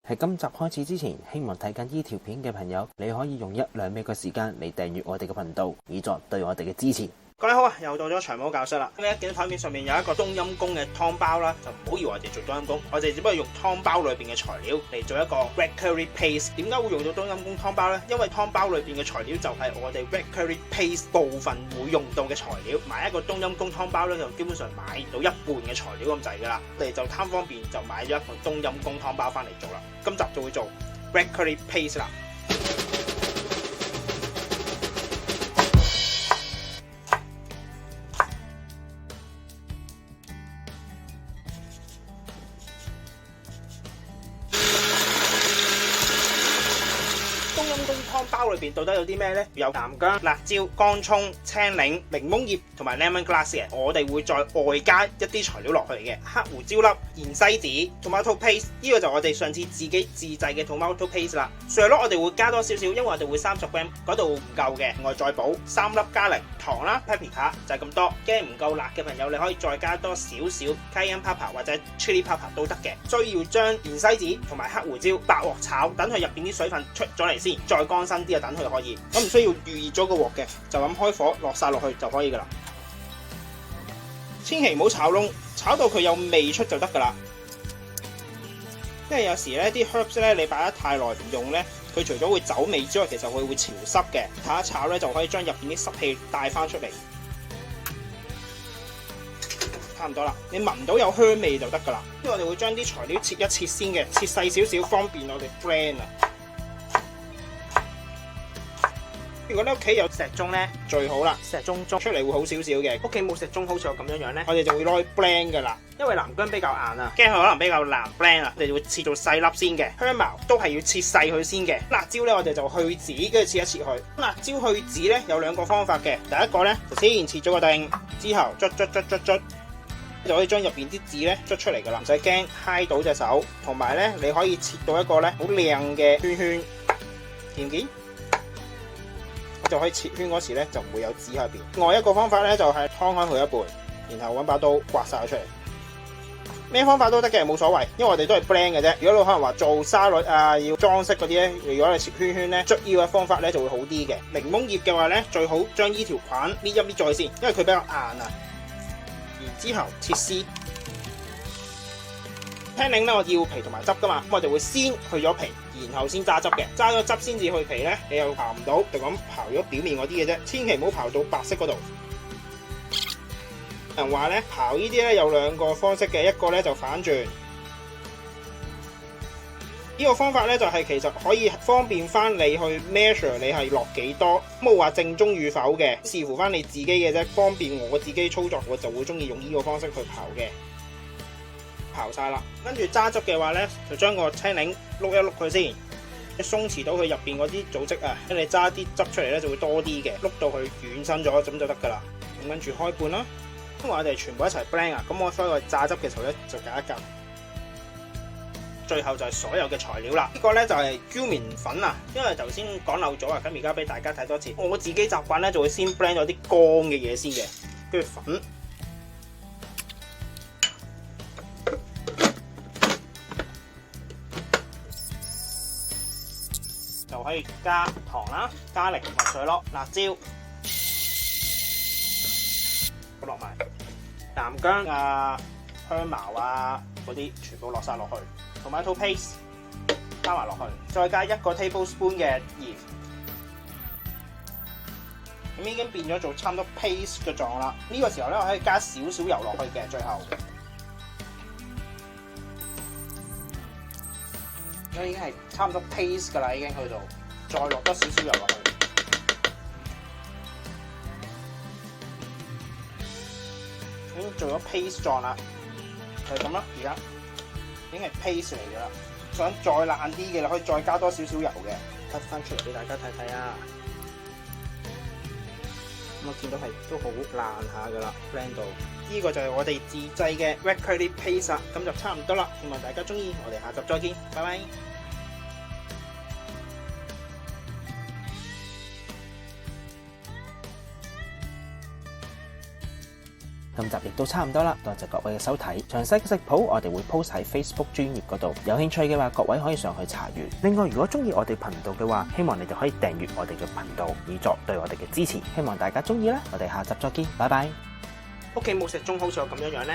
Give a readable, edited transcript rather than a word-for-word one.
喺今集開始之前，希望睇緊呢條片嘅朋友，你可以用1-2秒嘅時間嚟訂閱我哋嘅頻道，以作對我哋嘅支持。各位好啊，又到咗長毛教室啦。咁你一見到台面上面有一個冬陰功嘅湯包啦，就唔好以為我哋做冬陰功，我哋只不過用湯包裏邊嘅材料嚟做一個 red curry paste。點解會用到冬陰功湯包呢？因為湯包裏邊嘅材料就係我哋 red curry paste 部分會用到嘅材料。買一個冬陰功湯包咧，就基本上買到一半嘅材料咁滯噶啦。我哋就貪方便就買咗一個冬陰功湯包翻嚟做啦。今集就會做 red curry paste 啦。冬陰功湯包裏邊到底有啲咩呢？有南薑、辣椒、乾葱、青檸、檸檬葉同埋 lemon grass 嘅。我哋會再外加一啲材料落去嘅，黑胡椒粒、芫茜子、tomato paste。呢個就我哋上次自己自製嘅 tomato paste 啦。上粒我哋會加多少少，因為我哋會30 gram， 嗰度唔夠嘅，另外再補3粒加力糖啦 paprika 就係咁多。驚唔夠辣嘅朋友，你可以再加多少少 cayenne pepper 或者 chili pepper 都得嘅。需要將芫茜子同埋黑胡椒白鑊炒，等佢入邊啲水分出咗嚟先，再乾身啲啊，等佢可以。咁唔需要預熱咗個鑊嘅，就咁開火落晒落去就可以噶啦。千祈唔好炒燶，炒到佢有味出就得噶啦。因為有時咧啲 herbs 咧你擺得太耐唔用咧，佢除咗會走味之外，其實佢會潮濕嘅。炒一炒咧就可以將入邊啲濕氣帶翻出嚟。差唔多啦，你聞到有香味就得噶啦。因為我哋會將啲材料切一切先嘅，切細少少，方便我哋 blend 啊。如果你屋企有石鐘咧，最好啦，石鐘捉出嚟會好少少嘅。屋企冇石鐘，好似我咁樣咧，我哋就會攞去 blend 噶啦。因為南薑比較硬啊，驚佢可能比較難 blend 啊，我哋就會切到細粒先嘅。香茅都係要切細佢先嘅。辣椒咧，我哋就去籽，跟住切一切佢。辣椒去籽咧有2個方法嘅，第一個咧就先切咗個丁，之後捽，就可以將入邊啲籽咧捽出嚟噶啦，唔使驚揩到隻手。同埋咧，你可以切到一個咧好靚嘅圈圈，見唔見？就可以切圈嗰時咧就唔會有籽喺入邊。另外一個方法咧就係劏開佢一半，然後揾把刀刮晒佢出嚟。咩方法都得嘅，冇所謂，因為我哋都係 blend 嘅啫。如果你可能話做沙律啊，要裝飾嗰啲咧，如果你切圈圈咧，捽呢個方法咧就會好啲嘅。檸檬葉嘅話咧，最好將呢條棒搣一搣再先，因為佢比較硬啊。然之後切絲。青檸咧我要皮同埋汁噶嘛，咁我哋會先去咗皮，然後先揸汁嘅，揸咗汁先至去皮咧，你又刨唔到，就咁刨咗表面嗰啲嘅啫，千祈唔好刨到白色嗰度。人話咧刨呢啲咧有2個方式嘅，一個咧就反轉，呢個方法咧就係其實可以方便翻你去 measure 你係落幾多，冇話正宗與否嘅，視乎翻你自己嘅啫。方便我自己操作，我就會中意用呢個方式去刨嘅。刨晒啦，跟住揸汁嘅話咧，就將個青檸碌一碌佢先，鬆弛到佢入邊嗰啲組織啊，跟住揸啲汁出嚟咧就會多啲嘅，碌到佢軟身咗咁就得噶啦。咁跟住開罐啦，因為我哋全部一齊 blend 啊，咁我所以我榨汁嘅時候咧就夾一夾。最後就係所有嘅材料啦，呢個咧就係椒麵粉啊，因為頭先講漏咗啊，咁而家俾大家睇多次。我自己習慣咧就會先 blend 咗啲乾嘅嘢先嘅，跟住粉。就可以加糖啦、加力同埋水咯、辣椒落埋，南薑啊、香茅啊嗰啲全部落晒落去，tomato paste 加埋落去，再加1個 tablespoon 嘅鹽，咁已經變咗做差唔多 paste 嘅狀啦。呢個時候咧，我可以加少少油落去嘅，最後。已經係差唔多 paste 㗎啦，已經去到，再落多少少油落去，已經做咗 paste 狀啦，就係咁啦。而家已經係 paste 嚟㗎啦。想再爛啲嘅，你可以再加多少少油嘅，吸翻出嚟俾大家睇睇啊。咁我見到係都好爛下㗎啦 ，blend 到。呢個就係我哋自製嘅 red curry paste 啦，咁就差唔多啦。希望大家中意，我哋下集再見，拜拜。今集亦都差唔多啦，多謝各位嘅收睇。詳細嘅食譜我哋會 post 喺 Facebook 專頁嗰度，有興趣嘅話，各位可以上去查閱。另外，如果中意我哋頻道嘅話，希望你哋可以訂閱我哋嘅頻道，以作對我哋嘅支持。希望大家中意啦，我哋下集再見，拜拜。屋企冇石鐘好似我咁樣呢。